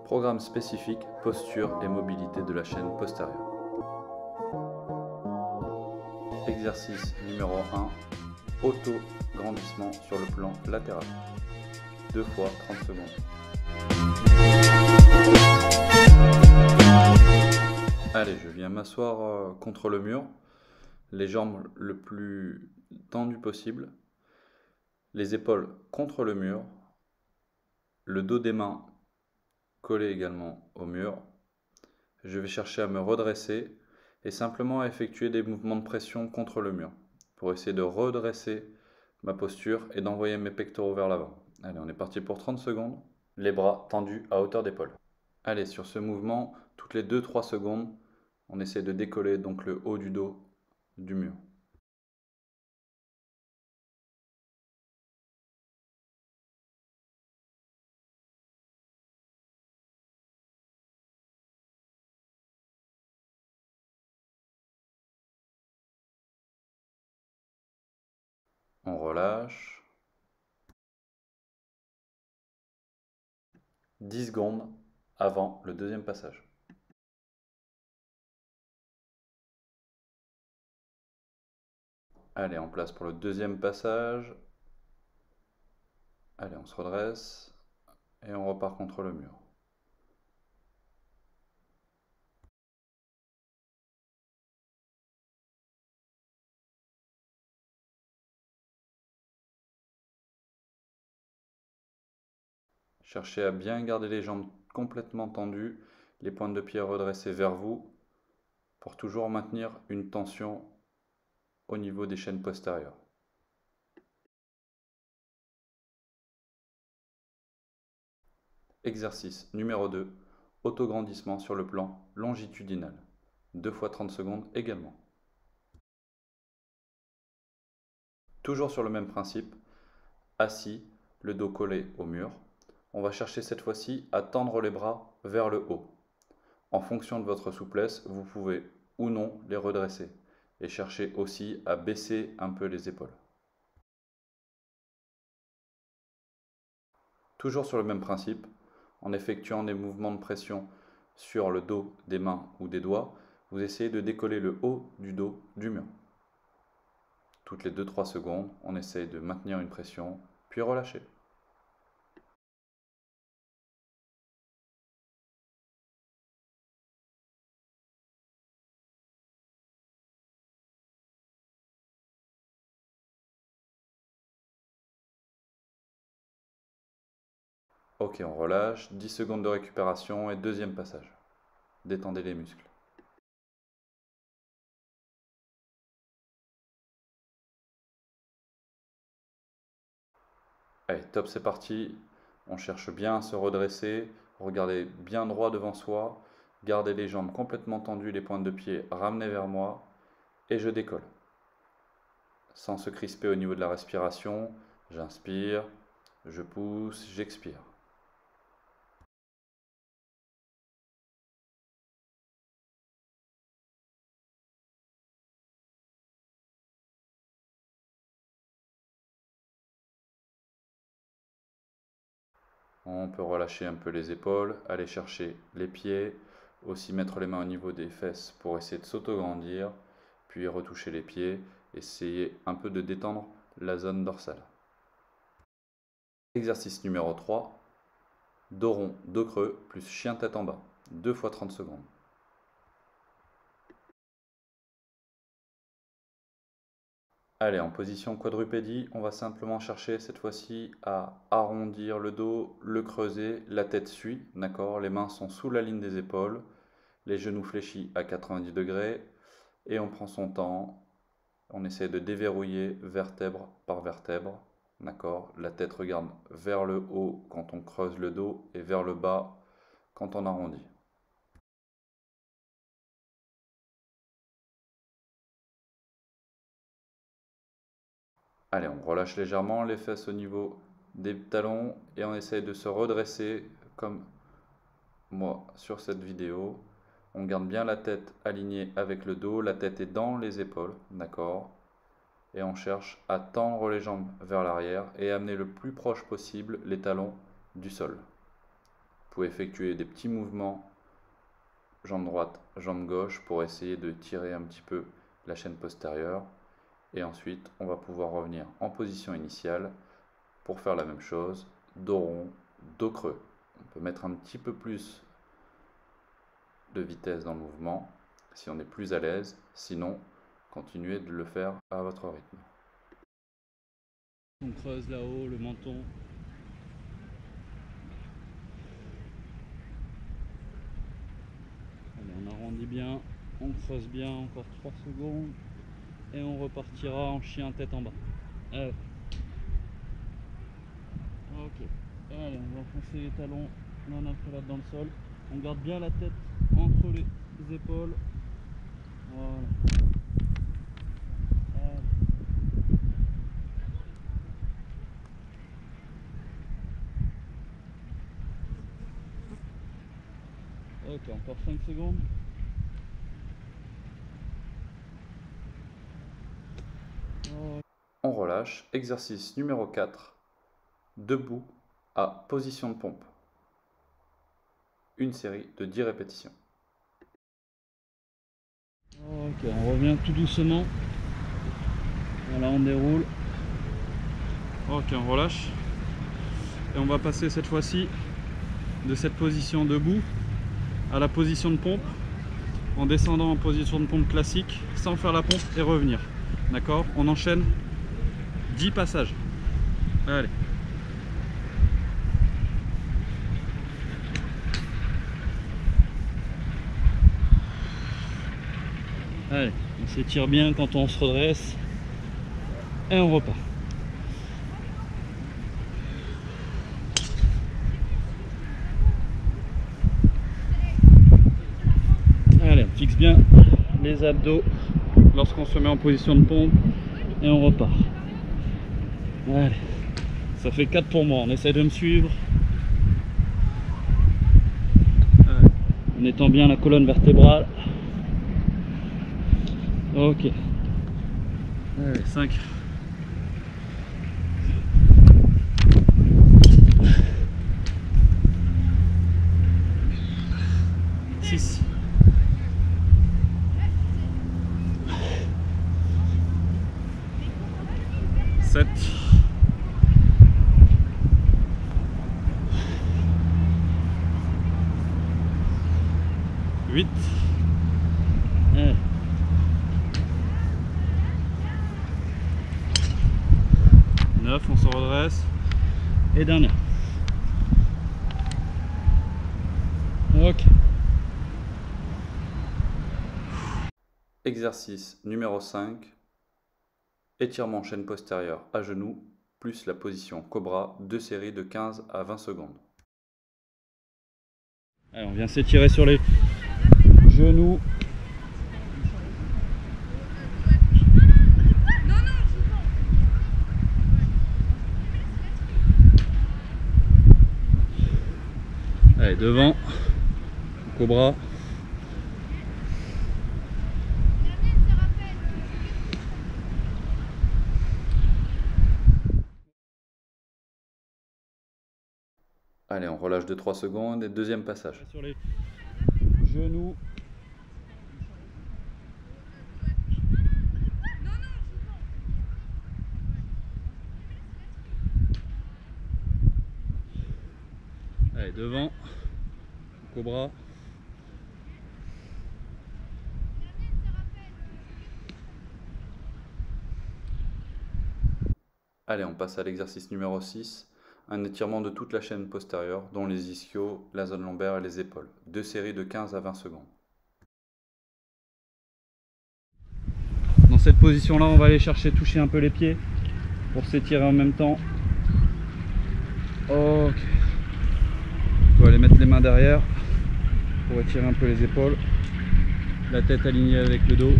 Programme spécifique, posture et mobilité de la chaîne postérieure. Exercice numéro 1, auto-grandissement sur le plan latéral. 2 fois 30 secondes. Allez, je viens m'asseoir contre le mur, les jambes le plus tendues possible, les épaules contre le mur, le dos des mains collé également au mur. Je vais chercher à me redresser et simplement à effectuer des mouvements de pression contre le mur pour essayer de redresser ma posture et d'envoyer mes pectoraux vers l'avant. Allez, on est parti pour 30 secondes. Les bras tendus à hauteur d'épaule. Allez, sur ce mouvement, toutes les 2-3 secondes, on essaie de décoller donc le haut du dos du mur. On relâche. 10 secondes avant le deuxième passage. Allez, en place pour le deuxième passage. Allez, on se redresse et on repart contre le mur. Cherchez à bien garder les jambes complètement tendues, les pointes de pied redressées vers vous, pour toujours maintenir une tension au niveau des chaînes postérieures. Exercice numéro 2, autograndissement sur le plan longitudinal. 2 fois 30 secondes également. Toujours sur le même principe, assis, le dos collé au mur. On va chercher cette fois-ci à tendre les bras vers le haut. En fonction de votre souplesse, vous pouvez ou non les redresser. Et cherchez aussi à baisser un peu les épaules. Toujours sur le même principe, en effectuant des mouvements de pression sur le dos des mains ou des doigts, vous essayez de décoller le haut du dos du mur. Toutes les 2-3 secondes, on essaye de maintenir une pression, puis relâcher. Ok, on relâche, 10 secondes de récupération et deuxième passage. Détendez les muscles. Allez, top, c'est parti. On cherche bien à se redresser, regardez bien droit devant soi, gardez les jambes complètement tendues, les pointes de pied ramenées vers moi, et je décolle. Sans se crisper au niveau de la respiration, j'inspire, je pousse, j'expire. On peut relâcher un peu les épaules, aller chercher les pieds, aussi mettre les mains au niveau des fesses pour essayer de s'auto-grandir, puis retoucher les pieds, essayer un peu de détendre la zone dorsale. Exercice numéro 3, dos rond, dos creux, plus chien tête en bas, 2 fois 30 secondes. Allez, en position quadrupédie, on va simplement chercher cette fois-ci à arrondir le dos, le creuser, la tête suit, d'accord? Les mains sont sous la ligne des épaules, les genoux fléchis à 90 degrés, et on prend son temps, on essaie de déverrouiller vertèbre par vertèbre, d'accord? La tête regarde vers le haut quand on creuse le dos et vers le bas quand on arrondit. Allez, on relâche légèrement les fesses au niveau des talons et on essaye de se redresser comme moi sur cette vidéo. On garde bien la tête alignée avec le dos, la tête est dans les épaules, d'accord? Et on cherche à tendre les jambes vers l'arrière et amener le plus proche possible les talons du sol. pouvez effectuer des petits mouvements, jambe droite, jambe gauche, pour essayer de tirer un petit peu la chaîne postérieure. Et ensuite, on va pouvoir revenir en position initiale pour faire la même chose, dos rond, dos creux. On peut mettre un petit peu plus de vitesse dans le mouvement si on est plus à l'aise, sinon continuez de le faire à votre rythme. On creuse là-haut le menton. Allez, on arrondit bien, on creuse bien, encore 3 secondes et on repartira en chien tête en bas. Allez. Ok, allez, on va enfoncer les talons l'un après l'autre dans le sol. On garde bien la tête entre les épaules. Voilà. Allez. Ok, encore 5 secondes. On relâche. Exercice numéro 4. Debout à position de pompe. Une série de 10 répétitions. Ok, on revient tout doucement. Voilà, on déroule. Ok, on relâche. Et on va passer cette fois-ci de cette position debout à la position de pompe, en descendant en position de pompe classique, sans faire la pompe et revenir. D'accord? On enchaîne 10 passages. Allez. Allez, on s'étire bien quand on se redresse. Et on repart. Allez, on fixe bien les abdos lorsqu'on se met en position de pompe et on repart. Allez, ça fait 4 pour moi, on essaie de me suivre. Allez, en étant bien la colonne vertébrale. Ok. Allez, 5. 6. 7. 8. 9, on se redresse. Et dernière. Ok. Exercice numéro 5. Étirement chaîne postérieure à genoux, plus la position cobra, 2 séries de 15 à 20 secondes. Allez, on vient s'étirer sur les genoux. Allez, devant, cobra. Allez, on relâche de 3 secondes et deuxième passage. Sur les genoux. Allez, devant, cobra. Allez, on passe à l'exercice numéro 6. Un étirement de toute la chaîne postérieure, dont les ischios, la zone lombaire et les épaules. 2 séries de 15 à 20 secondes. Dans cette position-là, on va aller chercher toucher un peu les pieds pour s'étirer en même temps. Ok. On va aller mettre les mains derrière pour étirer un peu les épaules. La tête alignée avec le dos.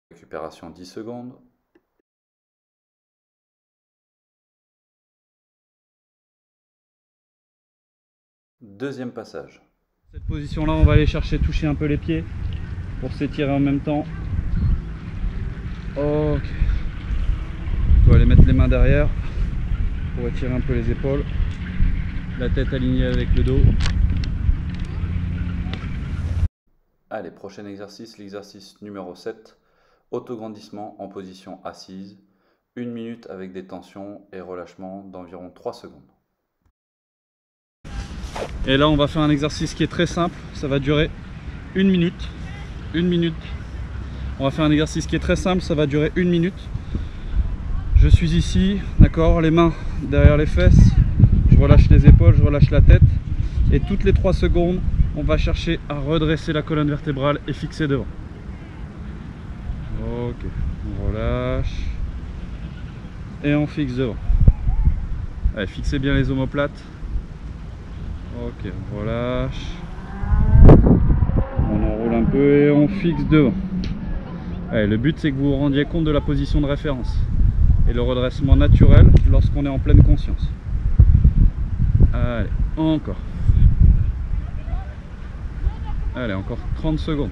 Récupération 10 secondes. Deuxième passage. Cette position-là, on va aller chercher toucher un peu les pieds pour s'étirer en même temps. Ok. On va aller mettre les mains derrière pour étirer un peu les épaules. la tête alignée avec le dos. Allez, prochain exercice, l'exercice numéro 7, autograndissement en position assise, 1 minute avec des tensions et relâchement d'environ 3 secondes. Et là on va faire un exercice qui est très simple, ça va durer 1 minute. 1 minute. On va faire un exercice qui est très simple, ça va durer 1 minute. Je suis ici, d'accord, les mains derrière les fesses, je relâche les épaules, je relâche la tête. Et toutes les 3 secondes, on va chercher à redresser la colonne vertébrale et fixer devant. Ok, on relâche. Et on fixe devant. Allez, fixez bien les omoplates. Ok, on relâche. On enroule un peu et on fixe devant. Allez, le but c'est que vous vous rendiez compte de la position de référence et le redressement naturel lorsqu'on est en pleine conscience. Allez, encore. Allez, encore 30 secondes.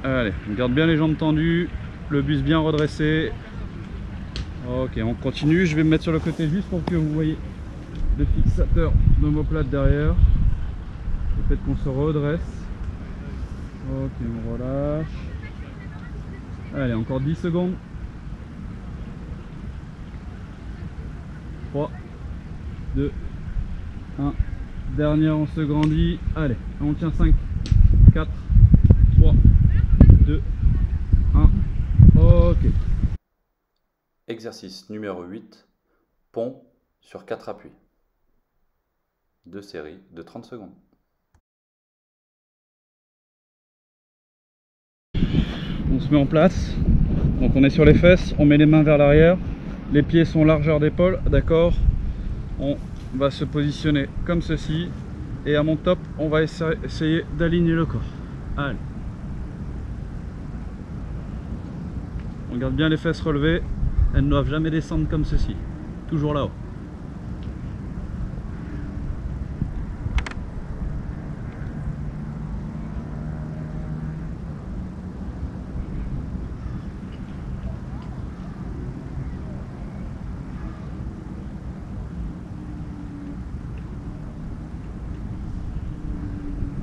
Allez, on garde bien les jambes tendues, le buste bien redressé. Ok, on continue. Je vais me mettre sur le côté juste pour que vous voyez le fixateur d'omoplate derrière. Le fait qu'on se redresse. Ok, on relâche. Allez, encore 10 secondes. 3, 2, 1. Dernière, on se grandit. Allez, on tient 5, 4, 3, 2, 1. Ok. Exercice numéro 8, pont sur 4 appuis. 2 séries de 30 secondes. On se met en place. Donc on est sur les fesses, on met les mains vers l'arrière. Les pieds sont largeur d'épaule, d'accord. On va se positionner comme ceci. Et à mon top, on va essayer d'aligner le corps. Allez. On garde bien les fesses relevées. Elles ne doivent jamais descendre comme ceci. Toujours là-haut.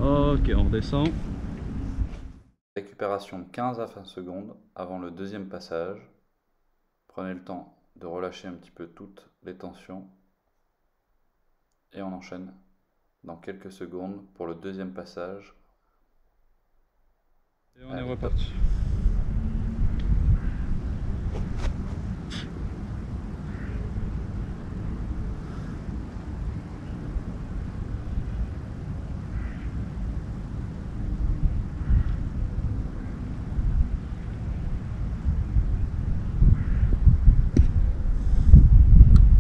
Ok, on redescend. Récupération de 15 à 20 secondes avant le deuxième passage. Prenez le temps de relâcher un petit peu toutes les tensions. Et on enchaîne dans quelques secondes pour le deuxième passage. Et on est reparti.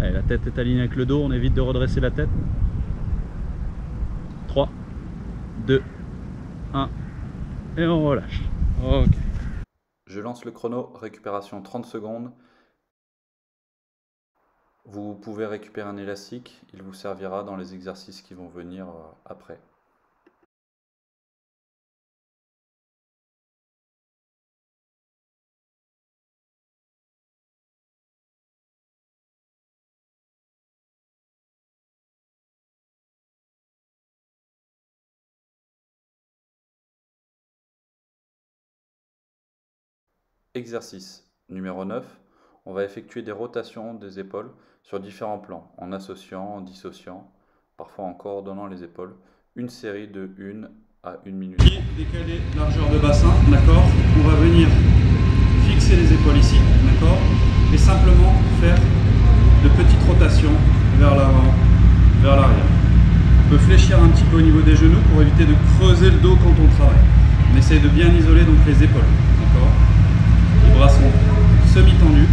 Allez, la tête est alignée avec le dos, on évite de redresser la tête. 3, 2, 1 et on relâche. Ok. Je lance le chrono, récupération 30 secondes. Vous pouvez récupérer un élastique, il vous servira dans les exercices qui vont venir après. Exercice numéro 9. On va effectuer des rotations des épaules sur différents plans, en associant, en dissociant, parfois en coordonnant les épaules. Une série de 1 à 1 minute. Pied décalé, largeur de bassin, d'accord. On va venir fixer les épaules ici, d'accord. Et simplement faire de petites rotations vers l'avant, vers l'arrière. On peut fléchir un petit peu au niveau des genoux pour éviter de creuser le dos quand on travaille. On essaye de bien isoler donc les épaules, d'accord. Les bras sont semi-tendus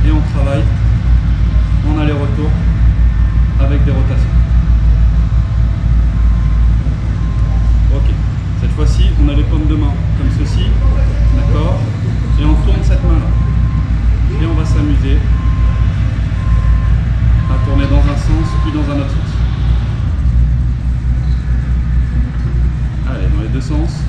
et on travaille en aller-retour avec des rotations. Ok, cette fois-ci on a les paumes de main comme ceci, d'accord, et on tourne cette main là et on va s'amuser à tourner dans un sens puis dans un autre sens. Allez, dans les deux sens.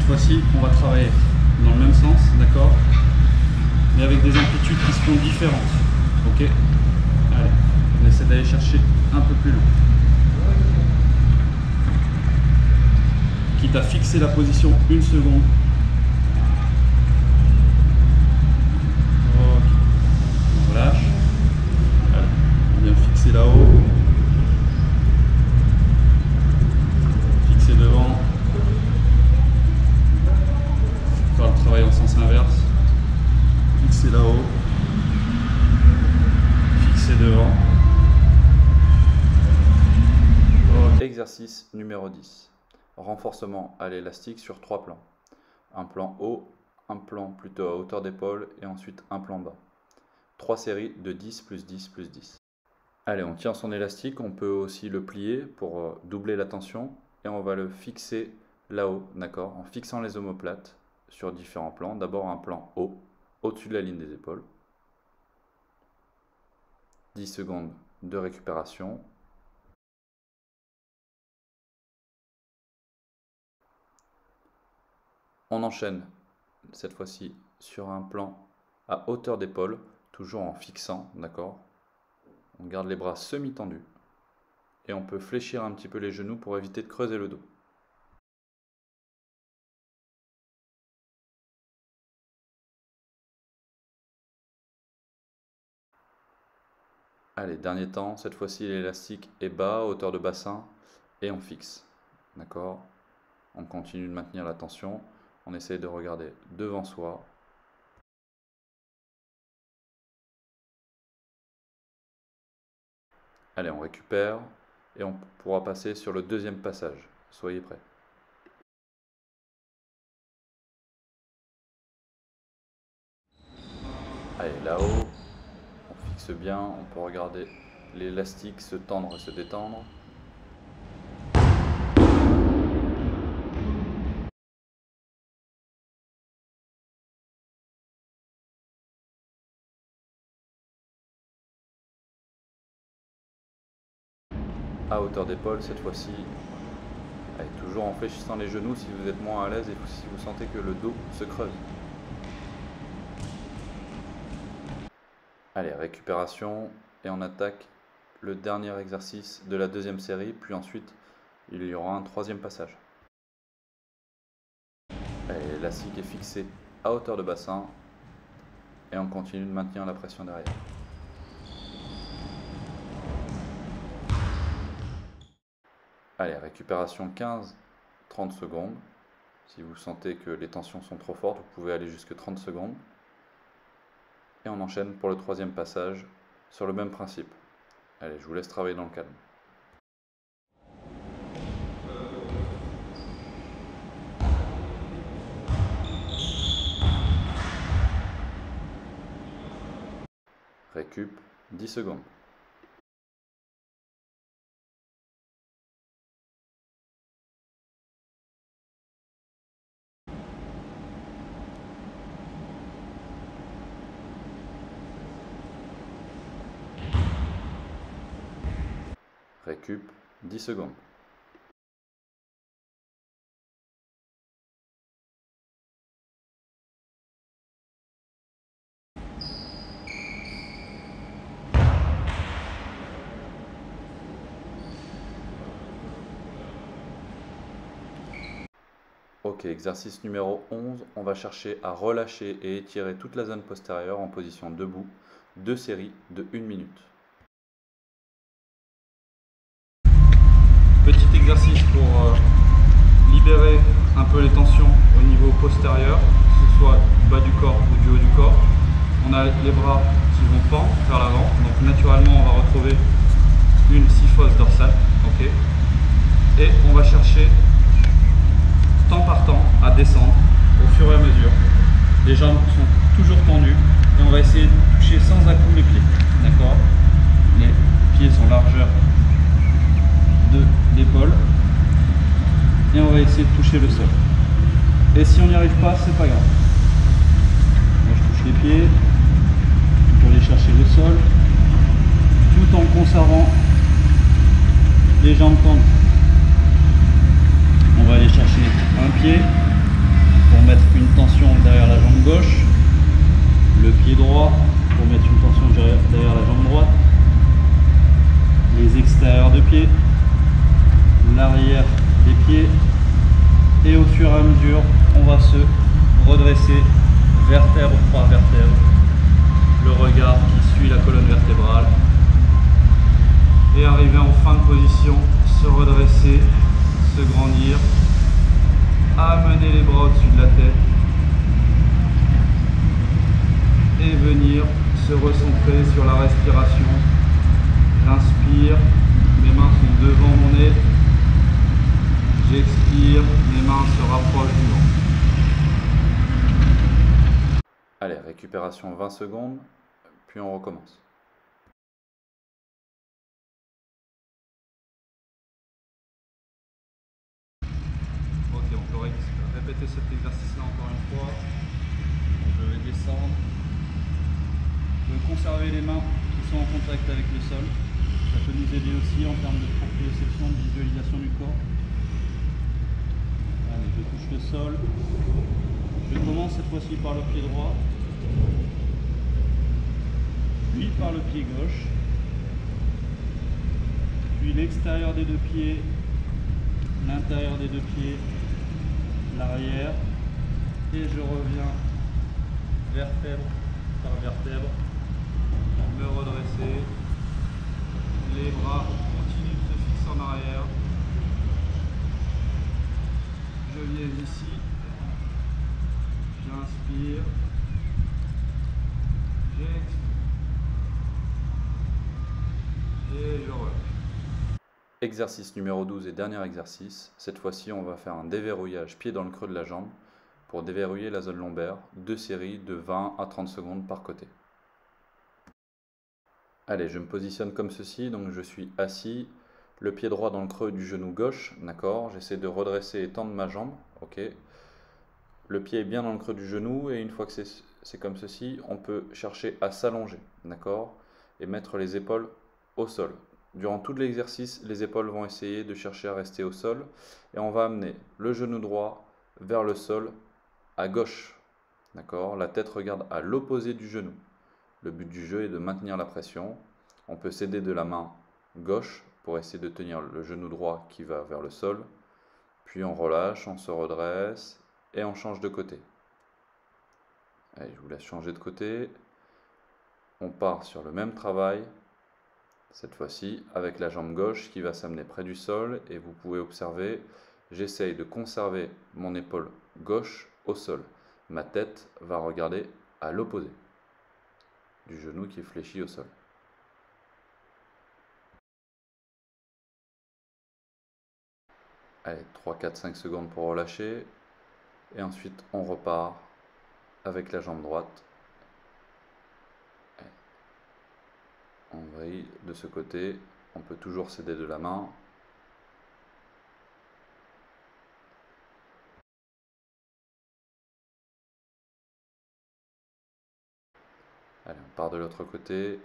fois-ci, on va travailler dans le même sens, d'accord, mais avec des amplitudes qui seront différentes. Ok, allez, on essaie d'aller chercher un peu plus loin. Quitte à fixer la position une seconde. Ok, on relâche. Allez, on vient fixer là-haut. Fixer devant. Faire le travail en sens inverse. Fixer là-haut. Fixer devant. Exercice numéro 10. Renforcement à l'élastique sur 3 plans. Un plan haut, un plan plutôt à hauteur d'épaule et ensuite un plan bas. 3 séries de 10 plus 10 plus 10. Allez, on tient son élastique, on peut aussi le plier pour doubler la tension et on va le fixer là-haut, d'accord, en fixant les omoplates sur différents plans. D'abord un plan haut, au-dessus de la ligne des épaules. 10 secondes de récupération. On enchaîne cette fois-ci sur un plan à hauteur d'épaule, toujours en fixant, d'accord. On garde les bras semi-tendus et on peut fléchir un petit peu les genoux pour éviter de creuser le dos. Allez, dernier temps, cette fois-ci l'élastique est bas, à hauteur de bassin et on fixe, d'accord. On continue de maintenir la tension. On essaye de regarder devant soi. Allez, on récupère et on pourra passer sur le deuxième passage. Soyez prêts. Allez, là-haut, on fixe bien. On peut regarder l'élastique se tendre et se détendre. À hauteur d'épaule cette fois-ci, toujours en fléchissant les genoux si vous êtes moins à l'aise et si vous sentez que le dos se creuse. Allez, récupération et on attaque le dernier exercice de la deuxième série, puis ensuite il y aura un troisième passage. L'élastique est fixé à hauteur de bassin et on continue de maintenir la pression derrière. Allez, récupération 15-30 secondes. Si vous sentez que les tensions sont trop fortes, vous pouvez aller jusqu'à 30 secondes. Et on enchaîne pour le troisième passage sur le même principe. Allez, je vous laisse travailler dans le calme. Récup 10 secondes. Récup 10 secondes. Ok, exercice numéro 11, on va chercher à relâcher et étirer toute la zone postérieure en position debout, 2 séries de 1 minute. Petit exercice pour libérer un peu les tensions au niveau postérieur, que ce soit du bas du corps ou du haut du corps. On a les bras qui vont pendre vers l'avant, donc naturellement on va retrouver une syphose dorsale, ok. Et on va chercher temps par temps à descendre au fur et à mesure. Les jambes sont toujours tendues et on va essayer de toucher sans à-coups les pieds, d'accord. Les pieds sont largeur de l'épaule et on va essayer de toucher le sol. Et si on n'y arrive pas, c'est pas grave. Moi je touche les pieds pour aller chercher le sol tout en conservant les jambes tendues. On va aller chercher un pied mettre une tension derrière la jambe gauche, le pied droit pour mettre une tension derrière la jambe droite, les extérieurs de pied, l'arrière des pieds, et au fur et à mesure on va se redresser vertèbre par vertèbre, le regard qui suit la colonne vertébrale, et arriver en fin de position, se redresser, se grandir, amener les bras au-dessus de la tête et venir se recentrer sur la respiration. J'inspire, mes mains sont devant mon nez, j'expire, mes mains se rapprochent du ventre. Allez, récupération 20 secondes, puis on recommence. Ok, on peut répéter cet exercice-là encore une fois. Donc, je vais descendre. Je vais conserver les mains qui sont en contact avec le sol. Ça peut nous aider aussi en termes de proprioception, de visualisation du corps. Allez, je touche le sol. Je commence cette fois-ci par le pied droit, puis par le pied gauche, puis l'extérieur des deux pieds, l'intérieur des deux pieds, l'arrière, et je reviens vertèbre par vertèbre, me redresser, les bras continuent de se fixer en arrière, je viens ici, j'inspire, j'expire et je relâche. Exercice numéro 12 et dernier exercice. Cette fois-ci, on va faire un déverrouillage pied dans le creux de la jambe pour déverrouiller la zone lombaire. 2 séries de 20 à 30 secondes par côté. Allez, je me positionne comme ceci. Donc je suis assis, le pied droit dans le creux du genou gauche. D'accord. J'essaie de redresser et tendre ma jambe. Ok. Le pied est bien dans le creux du genou et une fois que c'est comme ceci, on peut chercher à s'allonger. D'accord. Et mettre les épaules au sol. Durant tout l'exercice, les épaules vont essayer de chercher à rester au sol et on va amener le genou droit vers le sol à gauche. D'accord ? La tête regarde à l'opposé du genou. Le but du jeu est de maintenir la pression. On peut s'aider de la main gauche pour essayer de tenir le genou droit qui va vers le sol. Puis on relâche, on se redresse et on change de côté. Allez, je vous laisse changer de côté. On part sur le même travail. Cette fois-ci avec la jambe gauche qui va s'amener près du sol et vous pouvez observer, j'essaye de conserver mon épaule gauche au sol. Ma tête va regarder à l'opposé du genou qui est fléchi au sol. Allez, 3, 4, 5 secondes pour relâcher et ensuite on repart avec la jambe droite. On vrille de ce côté, on peut toujours s'aider de la main. Allez, on part de l'autre côté,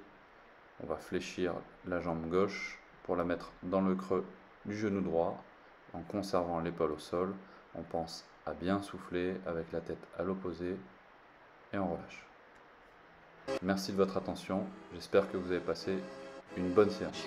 on va fléchir la jambe gauche pour la mettre dans le creux du genou droit en conservant l'épaule au sol. On pense à bien souffler avec la tête à l'opposé et on relâche. Merci de votre attention, j'espère que vous avez passé une bonne séance.